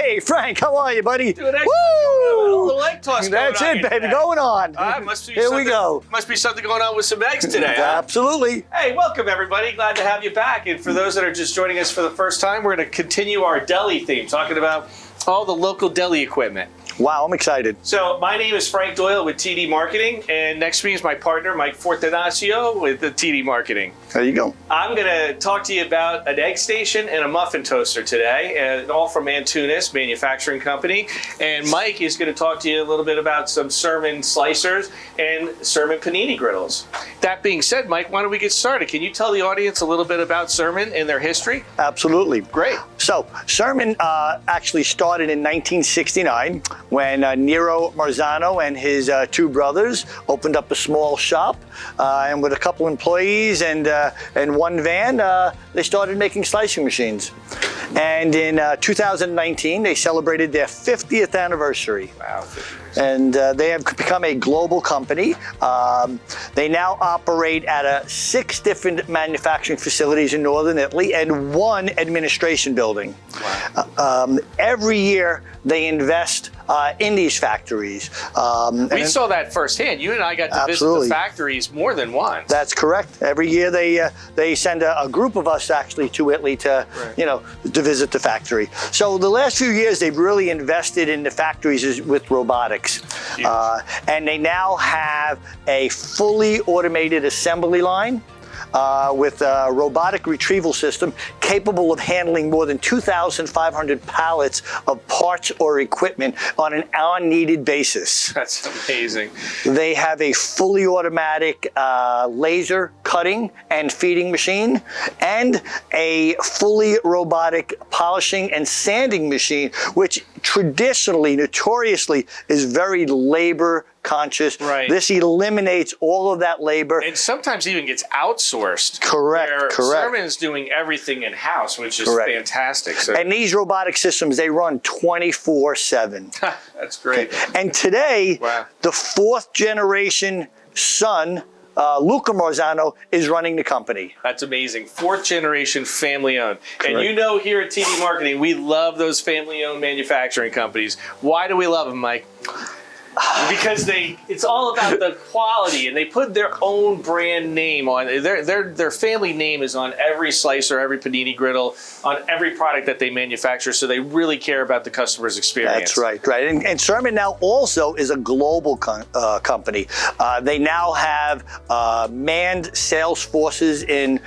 Hey, Frank, how are you, buddy? Doing excellent. Woo! A little egg toss going That's on it, baby. today. Going on. Here we go. Must be something going on with some eggs today. Huh? Absolutely. Hey, welcome everybody. Glad to have you back. And for those that are just joining us for the first time, we're going to continue our deli theme, talking about all the local deli equipment. Wow, I'm excited. So my name is Frank Doyle with TD Marketing, and next to me is my partner, Mike Fortenacio with the TD Marketing. There you go. I'm going to talk to you about an egg station and a muffin toaster today, and all from Antunes Manufacturing Company. And Mike is going to talk to you a little bit about some Sirman slicers and Sirman panini griddles. That being said, Mike, why don't we get started? Can you tell the audience a little bit about Sirman and their history? Absolutely. Great. So, Sirman actually started in 1969 when Nero Marzano and his two brothers opened up a small shop, and with a couple employees and one van, they started making slicing machines. And in 2019, they celebrated their 50th anniversary. Wow. And they have become a global company. They now operate at 6 different manufacturing facilities in northern Italy and 1 administration building. Wow. Every year they invest in these factories. We saw that firsthand. You and I got to visit the factories more than once. That's correct. Every year they send a group of us actually to Italy to to visit the factory. So the last few years they've really invested in the factories with robotics, and they now have a fully automated assembly line. With a robotic retrieval system capable of handling more than 2,500 pallets of parts or equipment on an on-needed basis. That's amazing. They have a fully automatic laser cutting and feeding machine and a fully robotic polishing and sanding machine, which traditionally, notoriously, is very labor conscious. Right. This eliminates all of that labor. And sometimes even gets outsourced. Correct. Sirman is doing everything in-house, which is fantastic. So. And these robotic systems, they run 24/7. That's great. And today, the 4th generation son, Luca Marzano, is running the company. That's amazing. 4th generation family owned. Correct. And you know here at TD Marketing, we love those family owned manufacturing companies. Why do we love them, Mike? Because it's all about the quality, and they put their own brand name on their family name is on every slicer, every panini griddle, on every product that they manufacture. So they really care about the customer's experience. That's right. And Sirman now also is a global company. They now have manned sales forces in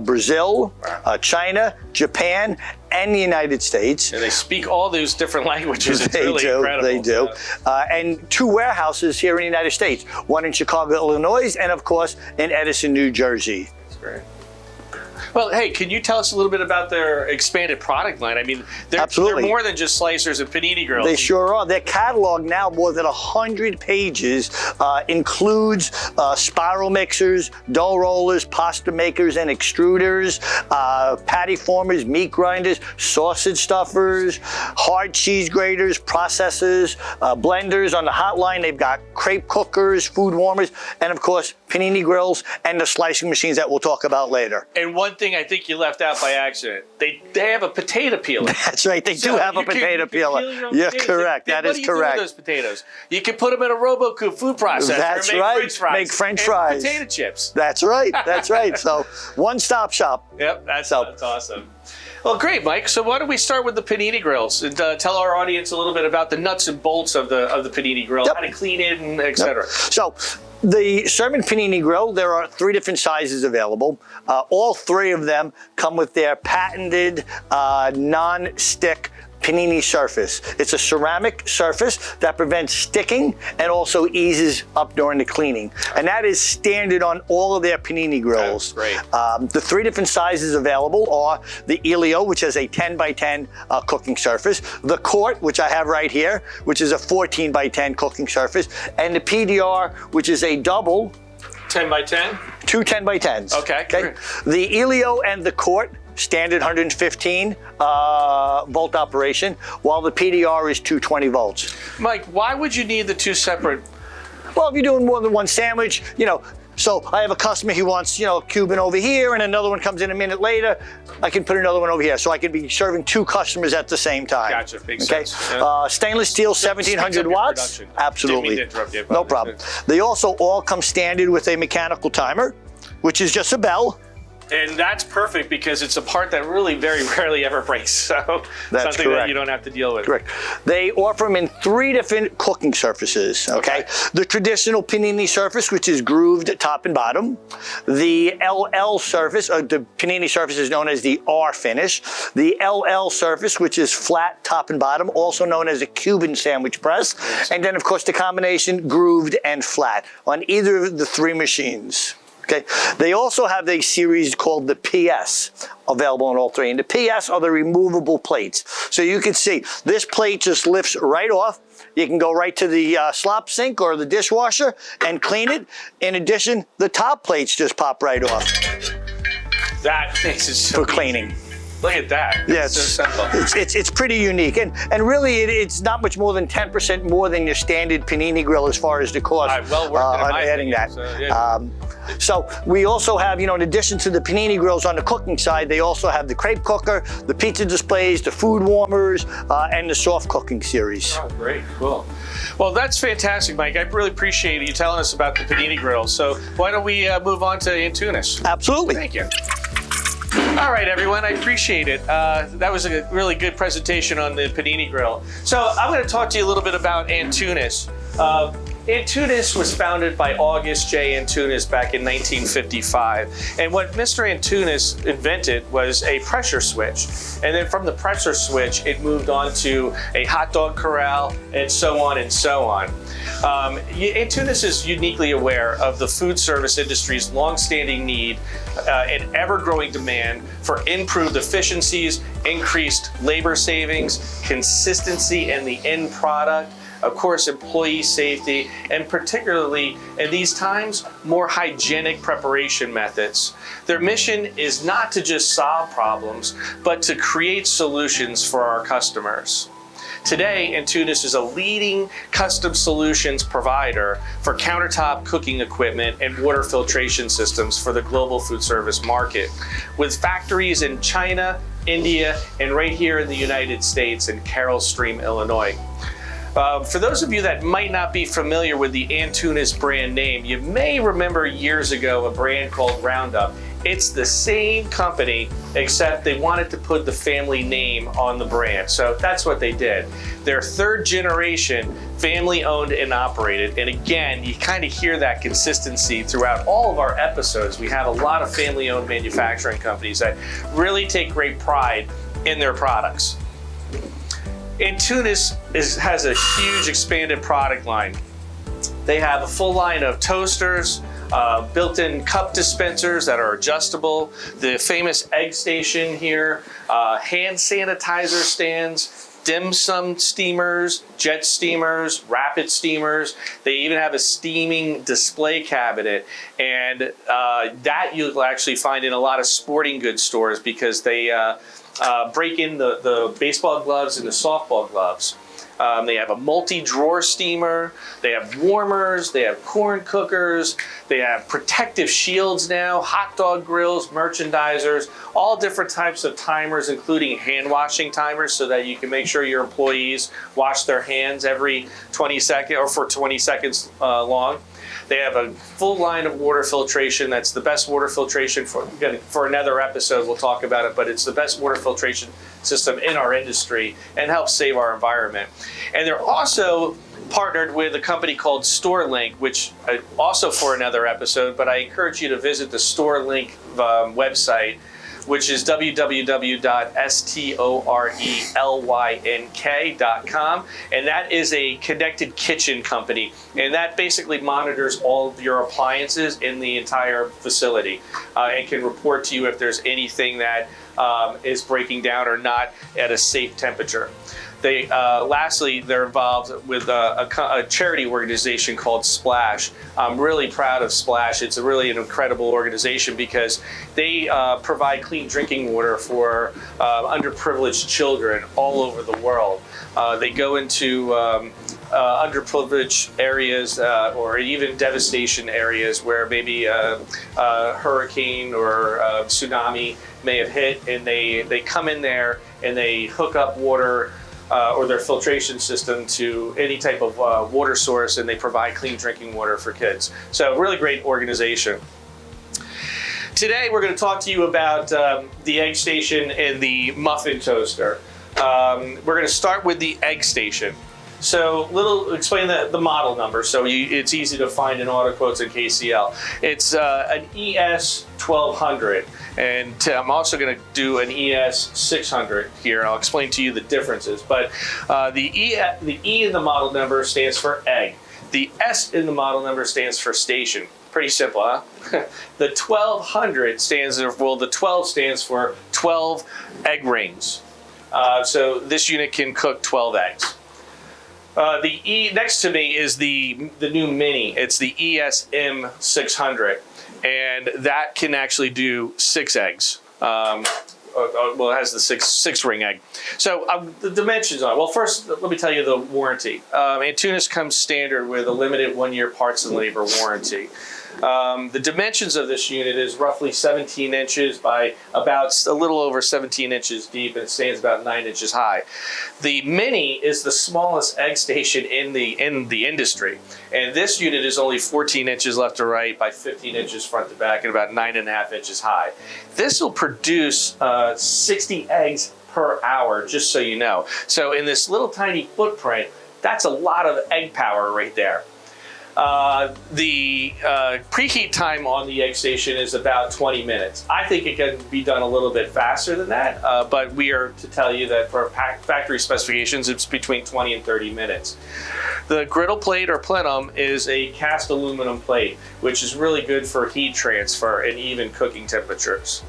Brazil, China, Japan, and the United States. And they speak all those different languages. It's really incredible. They do. And 2 warehouses here in the United States, 1 in Chicago, Illinois, and of course in Edison, New Jersey. That's great. Well, hey, can you tell us a little bit about their expanded product line? I mean, they're more than just slicers and panini grills. They sure are. Their catalog now, more than 100 pages, includes spiral mixers, dough rollers, pasta makers and extruders, patty formers, meat grinders, sausage stuffers, hard cheese graters, processors, blenders. On the hotline, they've got crepe cookers, food warmers, and of course, panini grills and the slicing machines that we'll talk about later. And one thing I think you left out by accident, they have a potato peeler. That's right, they do have a potato peeler. You're correct, that is correct. What do you do with those potatoes? You can put them in a RoboCoupe food processor. That's right, make French fries. Potato chips. That's right, that's right. So, one-stop shop. Yep, that's awesome. Well, great, Mike. So why don't we start with the panini grills and tell our audience a little bit about the nuts and bolts of the panini grill, how to clean it, and et cetera. So, the Sirman Panini Grill, there are 3 different sizes available. All 3 of them come with their patented non-stick panini surface. It's a ceramic surface that prevents sticking and also eases up during the cleaning. And that is standard on all of their panini grills. Great. The 3 different sizes available are the Elio, which has a 10 by 10 cooking surface, the Court, which I have right here, which is a 14 by 10 cooking surface, and the PDR, which is a double 10 by 10? 2 10 by 10s. Okay. The Elio and the Court, standard 115 volt operation, while the PDR is 220 volts. Mike, why would you need the 2 separate? Well, if you're doing more than one sandwich, So I have a customer, he wants, you know, a Cuban over here and another one comes in a minute later. I can put another one over here. So I can be serving 2 customers at the same time. Gotcha, makes sense. Stainless steel, 1700 watts. Absolutely. Didn't mean to interrupt you, no problem. They also all come standard with a mechanical timer, which is just a bell. And that's perfect because it's a part that really very rarely ever breaks. So that's something correct. that you don't have to deal with. Correct. They offer them in 3 different cooking surfaces, okay? The traditional panini surface, which is grooved top and bottom. The LL surface, or the panini surface is known as the R finish. The LL surface, which is flat top and bottom, also known as a Cuban sandwich press. And then, of course, the combination grooved and flat on either of the 3 machines. Okay. They also have a series called the PS available on all 3. And the PS are the removable plates. So you can see this plate just lifts right off. You can go right to the slop sink or the dishwasher and clean it. In addition, the top plates just pop right off. That makes it so for cleaning. Easy. Look at that. Yeah, it's so simple. It's pretty unique. And really, it's not much more than 10% more than your standard panini grill as far as the cost on adding that. So, yeah. So we also have, you know, in addition to the panini grills on the cooking side, they also have the crepe cooker, the pizza displays, the food warmers, and the soft cooking series. Oh, great, cool. Well, that's fantastic, Mike. I really appreciate you telling us about the panini grill. So why don't we move on to Antunes? Absolutely. Thank you. All right, everyone, I appreciate it. That was a really good presentation on the panini grill. So I'm going to talk to you a little bit about Antunes. Antunes was founded by August J. Antunes back in 1955. And what Mr. Antunes invented was a pressure switch. And then from the pressure switch, it moved on to a hot dog corral and so on and so on. Antunes is uniquely aware of the food service industry's long-standing need and ever-growing demand for improved efficiencies, increased labor savings, consistency in the end product, of course, employee safety, and particularly in these times, more hygienic preparation methods. Their mission is not to just solve problems, but to create solutions for our customers. Today, Antunes is a leading custom solutions provider for countertop cooking equipment and water filtration systems for the global food service market, with factories in China, India, and right here in the United States in Carroll Stream, Illinois. For those of you that might not be familiar with the Antunes brand name, you may remember years ago a brand called Roundup. It's the same company, except they wanted to put the family name on the brand. So that's what they did. They're 3rd generation, family owned and operated. And again, you kind of hear that consistency throughout all of our episodes. We have a lot of family owned manufacturing companies that really take great pride in their products. Antunes has a huge expanded product line. They have a full line of toasters, built-in cup dispensers that are adjustable, the famous egg station here, hand sanitizer stands, dim sum steamers, jet steamers, rapid steamers. They even have a steaming display cabinet, and that you'll actually find in a lot of sporting goods stores because they break in the baseball gloves and the softball gloves. They have a multi-drawer steamer, they have warmers, they have corn cookers, they have protective shields now, hot dog grills, merchandisers, all different types of timers, including hand washing timers so that you can make sure your employees wash their hands every 20 seconds or for 20 seconds long. They have a full line of water filtration. That's the best water filtration for another episode. We'll talk about it, but it's the best water filtration system in our industry and helps save our environment. And they're also partnered with a company called StoreLink, which also for another episode, but I encourage you to visit the StoreLink website, which is www.storelynk.com, and that is a connected kitchen company, and that basically monitors all of your appliances in the entire facility and can report to you if there's anything that is breaking down or not at a safe temperature. They, lastly, they're involved with a charity organization called Splash. I'm really proud of Splash. It's really an incredible organization because they provide clean drinking water for underprivileged children all over the world. They go into underprivileged areas or even devastation areas where maybe a hurricane or a tsunami may have hit, and they come in there and they hook up water or their filtration system to any type of water source, and they provide clean drinking water for kids. So really great organization. Today we're going to talk to you about the egg station and the muffin toaster. We're going to start with the egg station. So explain the model number so it's easy to find in auto quotes and KCL. It's an ES1200, and I'm also going to do an ES600 here. I'll explain to you the differences. But the E in the model number stands for egg. The S in the model number stands for station. Pretty simple, huh? The 1200 stands for, the 12 stands for 12 egg rings. So this unit can cook 12 eggs. The E next to me is the new Mini. It's the ESM600, and that can actually do 6 eggs. Well, it has the six ring egg. So the dimensions on it. Well, first, let me tell you the warranty. Antunes comes standard with a limited 1-year parts and labor warranty. The dimensions of this unit is roughly 17 inches by about a little over 17 inches deep, and it stands about 9 inches high. The Mini is the smallest egg station in the industry, and this unit is only 14 inches left to right by 15 inches front to back and about 9.5 inches high. This will produce 60 eggs per hour, just so you know. So in this little tiny footprint, that's a lot of egg power right there. The preheat time on the egg station is about 20 minutes. I think it can be done a little bit faster than that, but we are to tell you that for factory specifications, it's between 20 and 30 minutes. The griddle plate or plenum is a cast aluminum plate, which is really good for heat transfer and even cooking temperatures.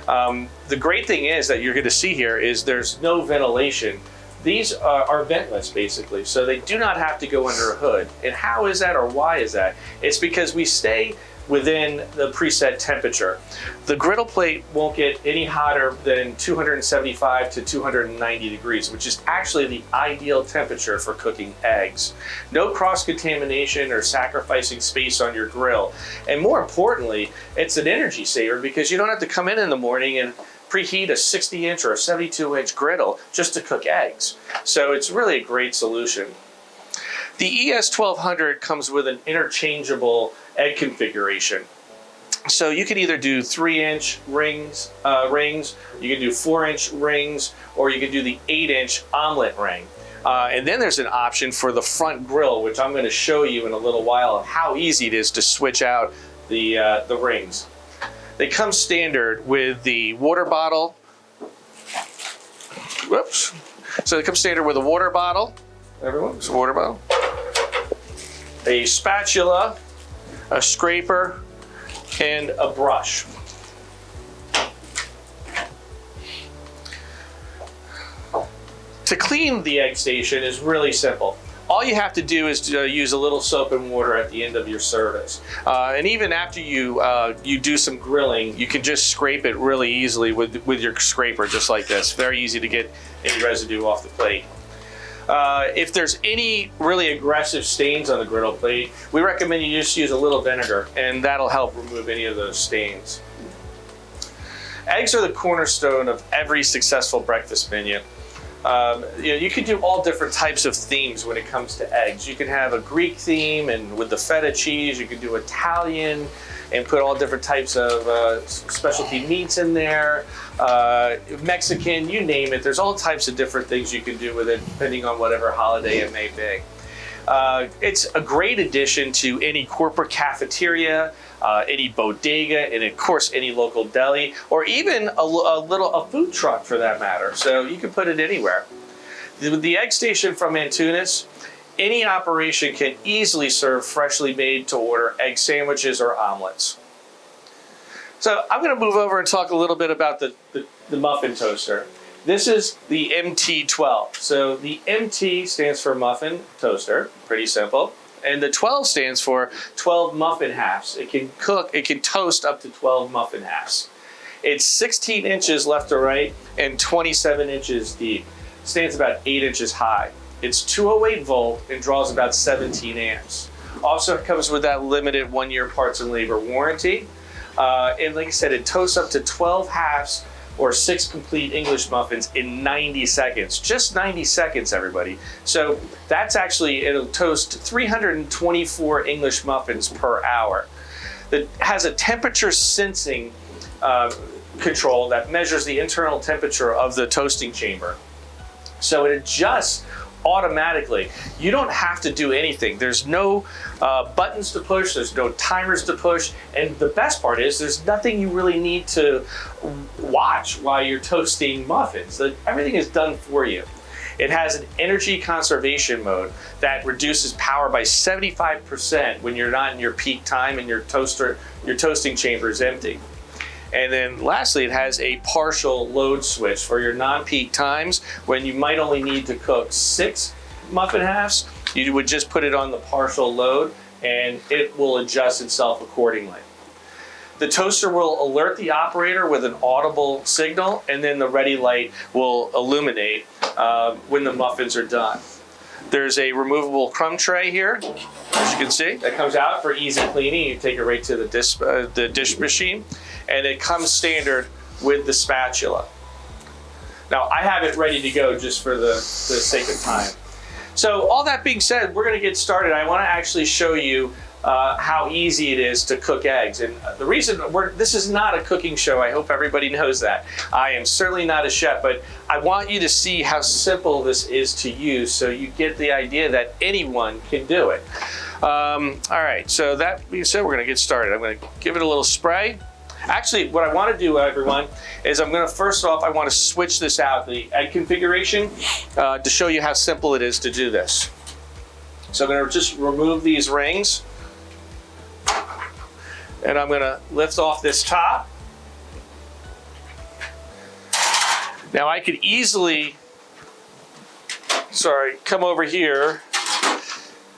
The great thing is that you're going to see here is there's no ventilation. These are ventless, basically, so they do not have to go under a hood. And how is that, or why is that? It's because we stay within the preset temperature. The griddle plate won't get any hotter than 275 to 290 degrees, which is actually the ideal temperature for cooking eggs. No cross-contamination or sacrificing space on your grill. And more importantly, it's an energy saver because you don't have to come in the morning and preheat a 60-inch or a 72-inch griddle just to cook eggs. So it's really a great solution. The ES1200 comes with an interchangeable egg configuration. So you can either do 3-inch rings, you can do 4-inch rings, or you can do the 8-inch omelet ring. And then there's an option for the front grill, which I'm going to show you in a little while of how easy it is to switch out the rings. They come standard with the water bottle. Whoops. So they come standard with a water bottle. Everyone, it's a water bottle. A spatula, a scraper, and a brush. To clean the egg station is really simple. All you have to do is to use a little soap and water at the end of your service. And even after you do some grilling, you can just scrape it really easily with your scraper, just like this. Very easy to get any residue off the plate. If there's any really aggressive stains on the griddle plate, we recommend you just use a little vinegar, and that'll help remove any of those stains. Eggs are the cornerstone of every successful breakfast menu. You can do all different types of themes when it comes to eggs. You can have a Greek theme, and with the feta cheese, you can do Italian and put all different types of specialty meats in there. Mexican, you name it. There's all types of different things you can do with it, depending on whatever holiday it may be. It's a great addition to any corporate cafeteria, any bodega, and of course any local deli, or even a food truck for that matter. So you can put it anywhere. With the egg station from Antunes, any operation can easily serve freshly made to order egg sandwiches or omelets. So I'm going to move over and talk a little bit about the muffin toaster. This is the MT12. So the MT stands for muffin toaster, pretty simple. And the 12 stands for 12 muffin halves. It can toast up to 12 muffin halves. It's 16 inches left to right and 27 inches deep. Stands about 8 inches high. It's 208 volt and draws about 17 amps. Also comes with that limited 1-year parts and labor warranty. And like I said, it toasts up to 12 halves or 6 complete English muffins in 90 seconds. Just 90 seconds, everybody. So that's actually, it'll toast 324 English muffins per hour. It has a temperature sensing control that measures the internal temperature of the toasting chamber. So it adjusts automatically. You don't have to do anything. There's no buttons to push, there's no timers to push, and the best part is there's nothing you really need to watch while you're toasting muffins. Everything is done for you. It has an energy conservation mode that reduces power by 75% when you're not in your peak time and your toasting chamber is empty. And then lastly, it has a partial load switch for your non-peak times when you might only need to cook 6 muffin halves. You would just put it on the partial load and it will adjust itself accordingly. The toaster will alert the operator with an audible signal, and then the ready light will illuminate when the muffins are done. There's a removable crumb tray here, as you can see, that comes out for easy cleaning. You take it right to the dish machine, and it comes standard with the spatula. Now, I have it ready to go just for the sake of time. So all that being said, we're going to get started. I want to actually show you how easy it is to cook eggs. And the reason this is not a cooking show, I hope everybody knows that. I am certainly not a chef, but I want you to see how simple this is to use so you get the idea that anyone can do it. All right, so that being said, we're going to get started. I'm going to give it a little spray. Actually, what I want to do, everyone, is I'm going to first off, I want to switch this out, the egg configuration, to show you how simple it is to do this. So I'm going to just remove these rings. And I'm going to lift off this top. Now I could easily, come over here.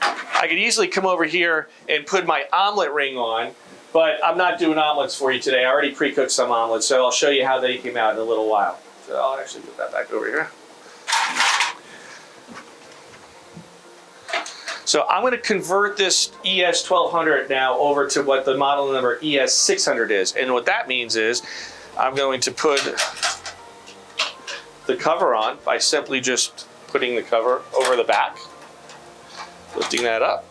I could easily come over here and put my omelet ring on, but I'm not doing omelets for you today. I already pre-cooked some omelets, so I'll show you how they came out in a little while. So I'll actually put that back over here. So I'm going to convert this ES1200 now over to what the model number ES600 is. And what that means is I'm going to put the cover on by simply just putting the cover over the back, lifting that up.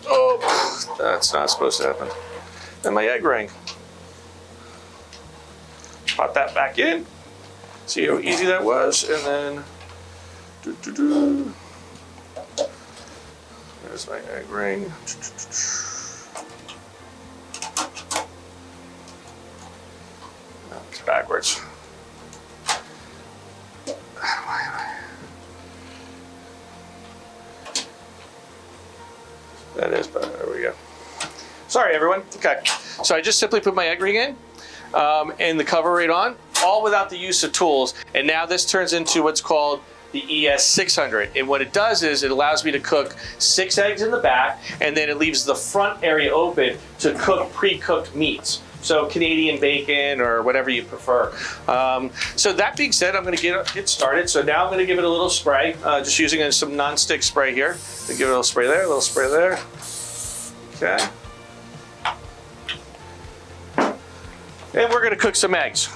Oh, that's not supposed to happen. And my egg ring. Pop that back in. See how easy that was. And then there's my egg ring. No, it's backwards. That is better. There we go. Sorry, everyone. Okay. So I just simply put my egg ring in and the cover right on, all without the use of tools. And now this turns into what's called the ES600. And what it does is it allows me to cook 6 eggs in the back, and then it leaves the front area open to cook pre-cooked meats. So Canadian bacon or whatever you prefer. So that being said, I'm going to get started. So now I'm going to give it a little spray, just using some non-stick spray here. Give it a little spray there, a little spray there. Okay. And we're going to cook some eggs.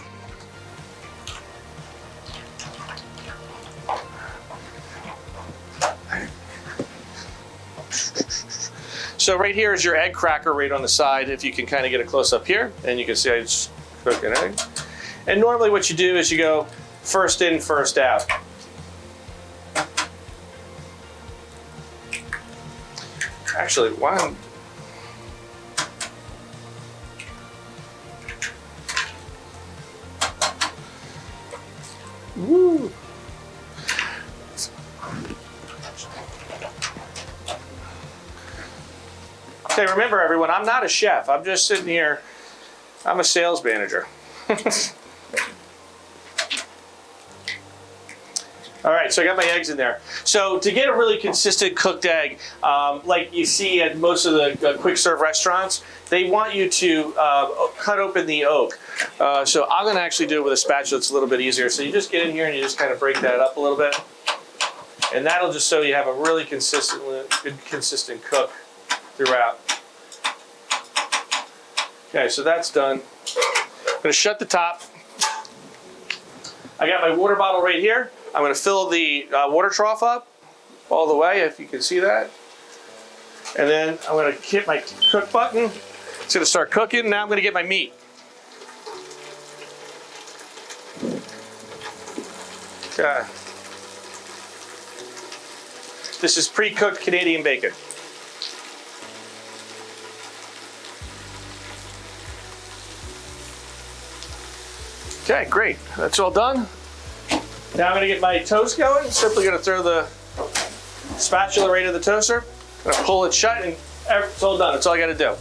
So right here is your egg cracker right on the side. If you can kind of get a close up here, and you can see I just cook an egg. And normally what you do is you go first in, first out. Actually, why? Woo! Okay, remember everyone, I'm not a chef. I'm just sitting here. I'm a sales manager. All right, so I got my eggs in there. So to get a really consistent cooked egg, like you see at most of the quick serve restaurants, they want you to cut open the yolk. So I'm gonna actually do it with a spatula. It's a little bit easier. So you just get in here and you just kind of break that up a little bit. And that'll just so you have a really consistent cook throughout. Okay, so that's done. I'm gonna shut the top. I got my water bottle right here. I'm gonna fill the water trough up all the way, if you can see that. And then I'm gonna hit my cook button. It's gonna start cooking. Now I'm gonna get my meat. Okay. This is pre-cooked Canadian bacon. Okay, great. That's all done. Now I'm gonna get my toast going. Simply gonna throw the spatula right in the toaster. Gonna pull it shut and it's all done. That's all I gotta do.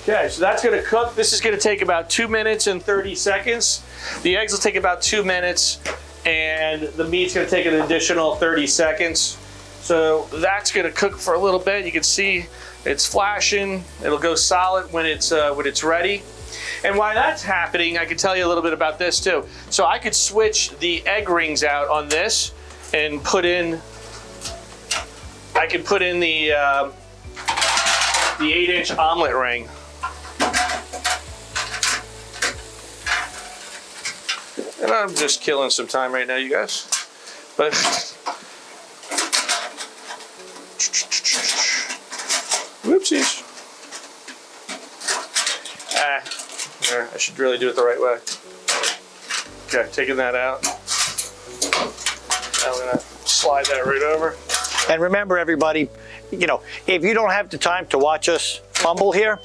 Okay, so that's gonna cook. This is gonna take about 2 minutes and 30 seconds. The eggs will take about 2 minutes and the meat's gonna take an additional 30 seconds. So that's gonna cook for a little bit. You can see it's flashing. It'll go solid when it's ready. And while that's happening, I can tell you a little bit about this too. So I could switch the egg rings out on this and put in, I could put in the 8-inch omelet ring. And I'm just killing some time right now, you guys. But whoopsies. I should really do it the right way. Okay, taking that out. Now I'm gonna slide that right over. And remember, everybody, you know, if you don't have the time to watch us fumble here,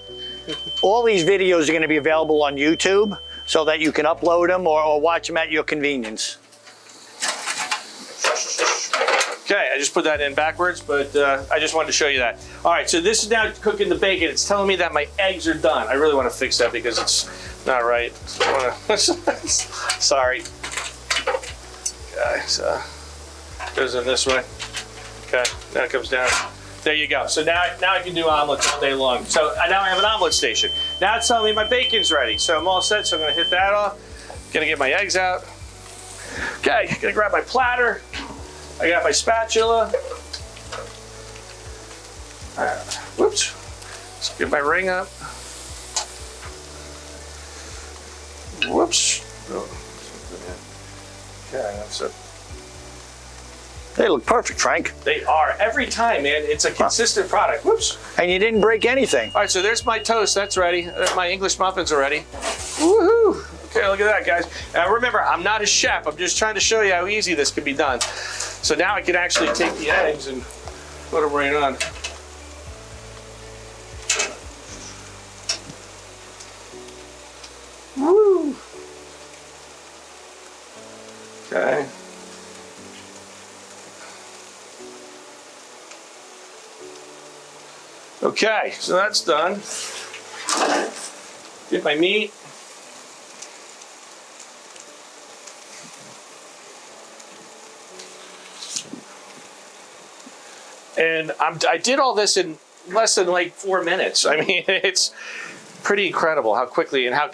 all these videos are going to be available on YouTube so that you can upload them or watch them at your convenience. Okay, I just put that in backwards, but I just wanted to show you that. All right, so this is now cooking the bacon. It's telling me that my eggs are done. I really want to fix that because it's not right. So I wanna sorry. Okay, so goes in this way. Okay, now it comes down. There you go. So now I can do omelets all day long. So now I have an omelet station. Now it's telling me my bacon's ready. So I'm all set, so I'm gonna hit that off. Gonna get my eggs out. Okay, gonna grab my platter. I got my spatula. Whoops. Let's get my ring up. Whoops. Oh. Okay, that's it. They look perfect, Frank. They are. Every time, man. It's a consistent product. Whoops. And you didn't break anything. All right, so there's my toast. That's ready. My English muffins are ready. Woohoo. Okay, look at that, guys. Remember, I'm not a chef. I'm just trying to show you how easy this can be done. So now I can actually take the eggs and put them right on. Woo! Okay. Okay, so that's done. Get my meat. And I did all this in less than like 4 minutes. I mean, it's pretty incredible how quickly and how,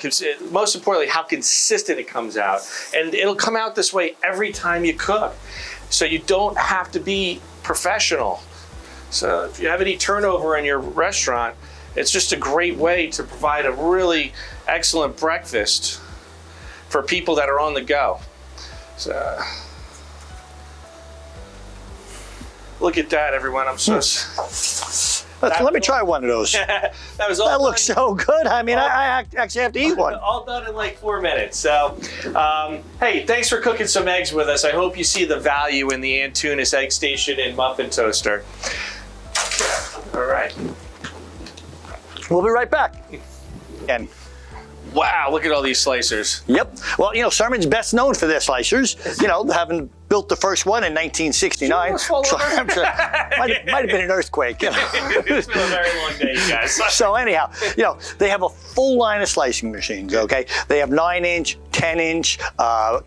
most importantly, how consistent it comes out. And it'll come out this way every time you cook. So you don't have to be professional. So if you have any turnover in your restaurant, it's just a great way to provide a really excellent breakfast for people that are on the go. So, look at that, everyone. I'm so... Let me try one of those. That was all that looks so good. I mean, I actually have to eat one. All done in like 4 minutes. So, hey, thanks for cooking some eggs with us. I hope you see the value in the Antunes Egg Station and Muffin Toaster. All right. We'll be right back. And wow, look at all these slicers. Yep. Well, you know, Sirman's best known for their slicers. You know, having built the first one in 1969. So might have been an earthquake. You know. It's been a very long day, you guys. So anyhow, you know, they have a full line of slicing machines. Okay, they have 9-inch, 10-inch,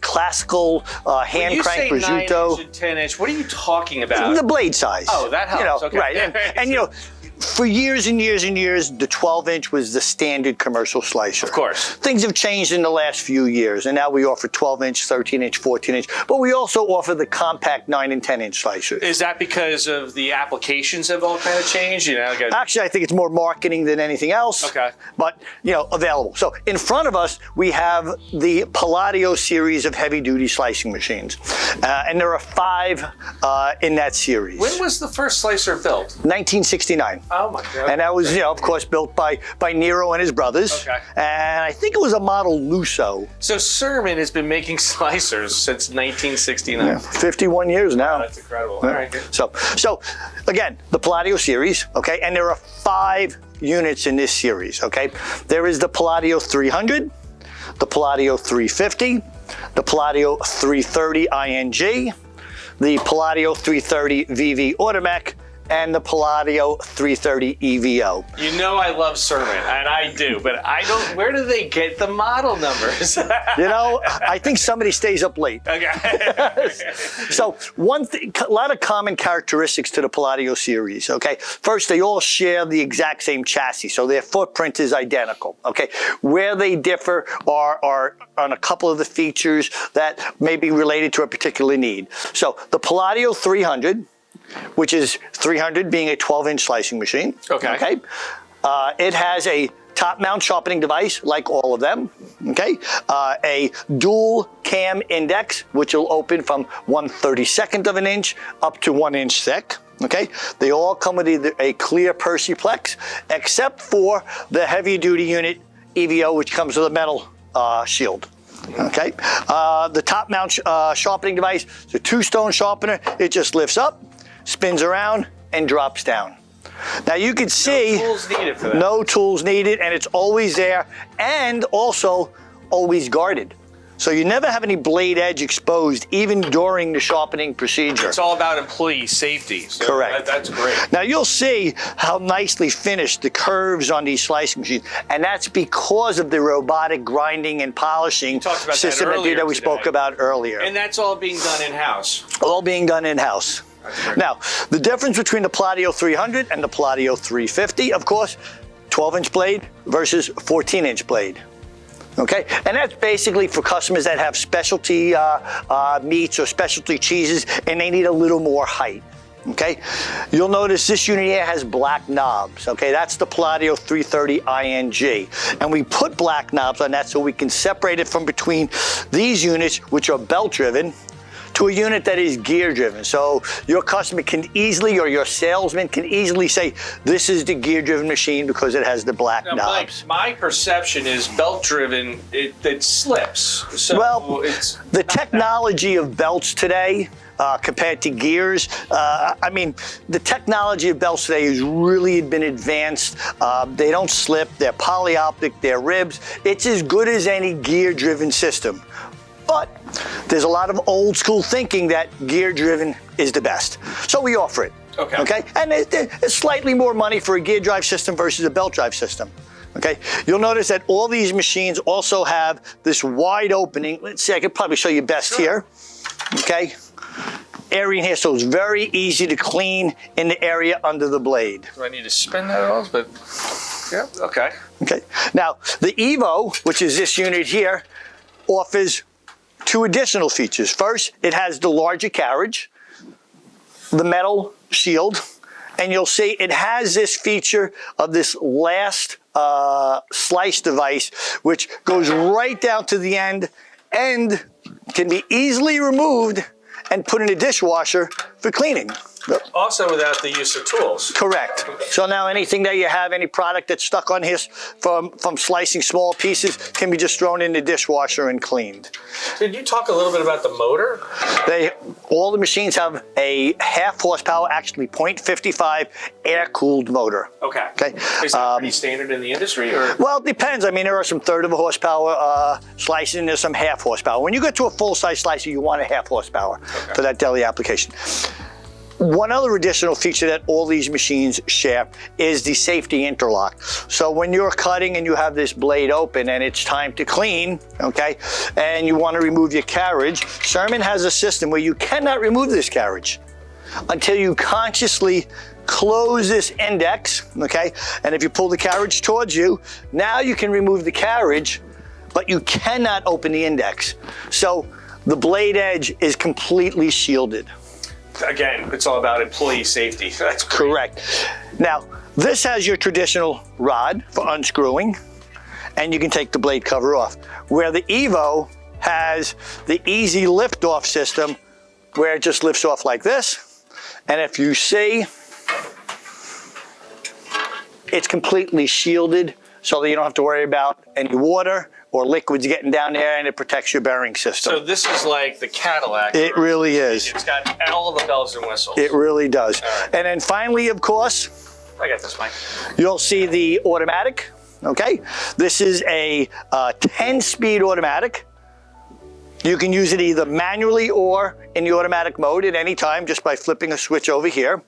classical hand crank prosciutto. When you say 9-inch and 10-inch, what are you talking about? The blade size. Oh, that helps. You know, Okay. right? And you know, for years and years and years, the 12-inch was the standard commercial slicer. Of course. Things have changed in the last few years, and now we offer 12-inch, 13-inch, 14-inch, but we also offer the compact 9 and 10-inch slicers. Is that because of the applications have all kind of changed? Actually, I think it's more marketing than anything else. Okay. But, available. So in front of us, we have the Palladio series of heavy-duty slicing machines, and there are 5 in that series. When was the first slicer built? 1969. Oh my God. And that was, of course, built by Nero and his brothers. Okay. And I think it was a model Lusso. So Sirman has been making slicers since 1969. Yeah, 51 years now. That's incredible. Yeah. All right, good. So again, the Palladio series, okay, and there are 5 units in this series, okay? There is the Palladio 300, the Palladio 350, the Palladio 330 ING, the Palladio 330 VV Automech, and the Palladio 330 EVO. You know I love Sirman, and I do, but I don't. Where do they get the model numbers? I think somebody stays up late. Okay. So a lot of common characteristics to the Palladio series, okay? First, they all share the exact same chassis, so their footprint is identical, okay? Where they differ are on a couple of the features that may be related to a particular need. So the Palladio 300, which is 300 being a 12-inch slicing machine. Okay. It has a top mount sharpening device, like all of them. Okay. A dual cam index, which will open from 1/32 of an inch up to 1 inch thick. Okay. They all come with either a clear Persiplex, except for the heavy duty unit EVO, which comes with a metal shield. Okay. The top mount sharpening device is a 2-stone sharpener. It just lifts up, spins around, and drops down. Now you can see no tools needed for that. No tools needed, and it's always there, and also always guarded. So you never have any blade edge exposed, even during the sharpening procedure. It's all about employee safety. So Correct. That's great. Now you'll see how nicely finished the curves on these slicing machines, and that's because of the robotic grinding and polishing system that we spoke about earlier. And that's all being done in-house. All being done in-house. Now, the difference between the Palladio 300 and the Palladio 350, of course, 12-inch blade versus 14-inch blade. Okay, and that's basically for customers that have specialty meats or specialty cheeses, and they need a little more height. Okay, you'll notice this unit here has black knobs. Okay, that's the Palladio 330 ING, and we put black knobs on that so we can separate it from between these units, which are belt-driven, to a unit that is gear-driven. So your customer can easily, or your salesman can easily say, this is the gear-driven machine because it has the black knobs. My perception is belt-driven, it slips. So well, the technology of belts today, compared to gears, the technology of belts today has really been advanced. They don't slip, they're polyoptic, they're ribs. It's as good as any gear-driven system. But there's a lot of old school thinking that gear-driven is the best. So we offer it. Okay? And it's slightly more money for a gear drive system versus a belt drive system. Okay? You'll notice that all these machines also have this wide opening. Let's see, I could probably show you best here. Okay? Area in here, so it's very easy to clean in the area under the blade. Do I need to spin that at all? But yeah, okay. Okay. Now, the EVO, which is this unit here, offers 2 additional features. First, it has the larger carriage, the metal shield, and you'll see it has this feature of this last slice device, which goes right down to the end and can be easily removed and put in a dishwasher for cleaning. Also without the use of tools. Correct. So now anything that you have, any product that's stuck on here from slicing small pieces can be just thrown in the dishwasher and cleaned. Did you talk a little bit about the motor? All the machines have a 1/2 horsepower, actually 0.55 air-cooled motor. Okay. Okay. Is that pretty standard in the industry? Or? Well, it depends. I mean, there are some 1/3 of a horsepower slicing, and there's some 1/2 horsepower. When you get to a full-size slicer, you want a 1/2 horsepower for that deli application. One other additional feature that all these machines share is the safety interlock. So when you're cutting and you have this blade open and it's time to clean, okay, and you want to remove your carriage, Sirman has a system where you cannot remove this carriage until you consciously close this index, okay? And if you pull the carriage towards you, now you can remove the carriage, but you cannot open the index. So the blade edge is completely shielded. Again, it's all about employee safety. That's great. Correct. Now, this has your traditional rod for unscrewing, and you can take the blade cover off. Where the Evo has the easy lift-off system, where it just lifts off like this. And if you see, it's completely shielded so that you don't have to worry about any water or liquids getting down there, and it protects your bearing system. So this is like the Cadillac. It really is. It's got all the bells and whistles. It really does. Right. And then finally, of course, I got this, Mike. you'll see the automatic, okay? This is a 10-speed automatic. You can use it either manually or in the automatic mode at any time just by flipping a switch over here.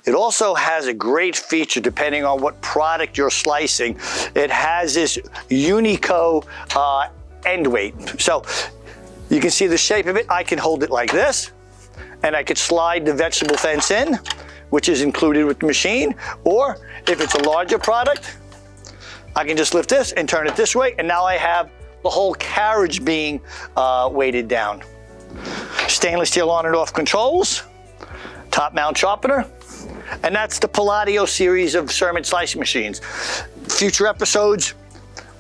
It also has a great feature depending on what product you're slicing. It has this Unico end weight. So you can see the shape of it. I can hold it like this, and I could slide the vegetable fence in, which is included with the machine. Or if it's a larger product, I can just lift this and turn it this way, and now I have the whole carriage being weighted down. Stainless steel on and off controls, top mount sharpener, and that's the Palladio series of Sirman slicing machines. Future episodes,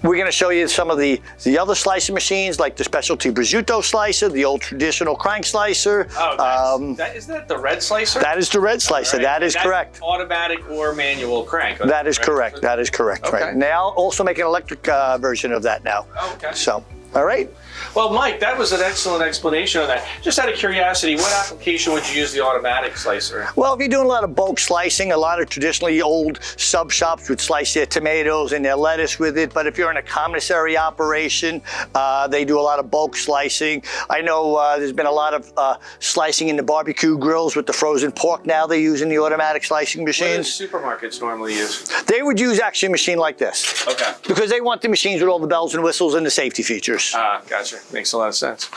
we're going to show you some of the other slicing machines, like the specialty prosciutto slicer, the old traditional crank slicer. Oh, is that the red slicer? That is the red slicer. Right. That is correct. Automatic or manual crank. That is right? correct. That is correct. Okay. Right now, also make an electric version of that now. Oh, okay. So, all right. Well, Mike, that was an excellent explanation of that. Just out of curiosity, what application would you use the automatic slicer? Well, if you're doing a lot of bulk slicing, a lot of traditionally old sub shops would slice their tomatoes and their lettuce with it. But if you're in a commissary operation, they do a lot of bulk slicing. I know there's been a lot of slicing in the barbecue grills with the frozen pork now they're using the automatic slicing machines. What do supermarkets normally use? They would use actually a machine like this. Okay. Because they want the machines with all the bells and whistles and the safety features. Gotcha. Makes a lot of sense.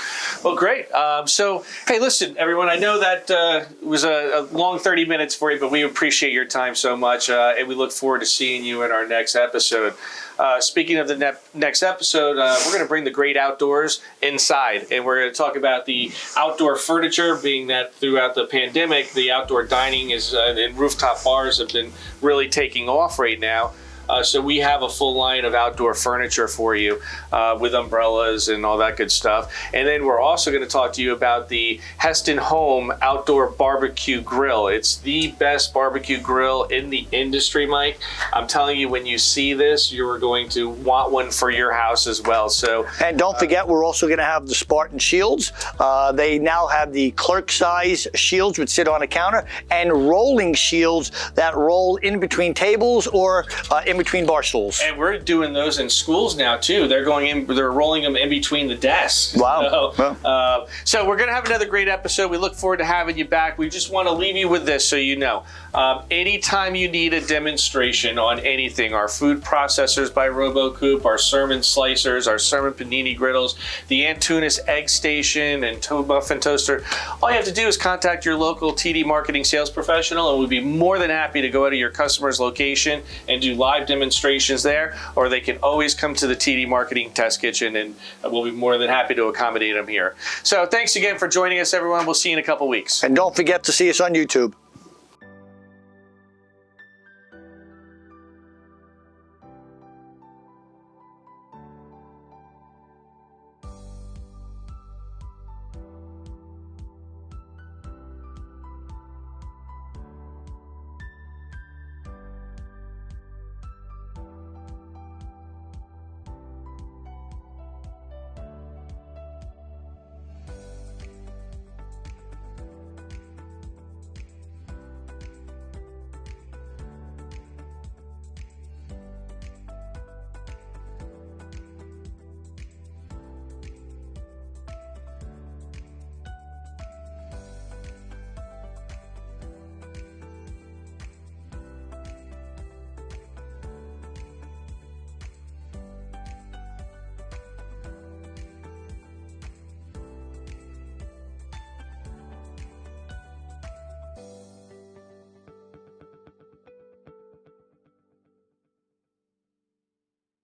Well, great. So, hey, listen, everyone, I know that was a long 30 minutes for you, but we appreciate your time so much, and we look forward to seeing you in our next episode. Speaking of the next episode, we're going to bring the great outdoors inside, and we're going to talk about the outdoor furniture, being that throughout the pandemic, the outdoor dining is and rooftop bars have been really taking off right now. So we have a full line of outdoor furniture for you with umbrellas and all that good stuff. And then we're also going to talk to you about the Heston Home Outdoor Barbecue Grill. It's the best barbecue grill in the industry, Mike. I'm telling you, when you see this, you're going to want one for your house as well. So, and don't forget, we're also going to have the Spartan shields. They now have the clerk size shields which sit on a counter, and rolling shields that roll in between tables or in between bar stools. And we're doing those in schools now too. They're rolling them in between the desks. Wow. So we're going to have another great episode. We look forward to having you back. We just want to leave you with this so you know. Anytime you need a demonstration on anything, our food processors by RoboCoop, our Sirman slicers, our Sirman panini griddles, the Antunes Egg Station and Muffin Toaster, all you have to do is contact your local TD marketing sales professional, and we'd be more than happy to go out to your customer's location and do live demonstrations there, or they can always come to the TD Marketing Test Kitchen, and we'll be more than happy to accommodate them here. So thanks again for joining us, everyone. We'll see you in a couple weeks. And don't forget to see us on YouTube.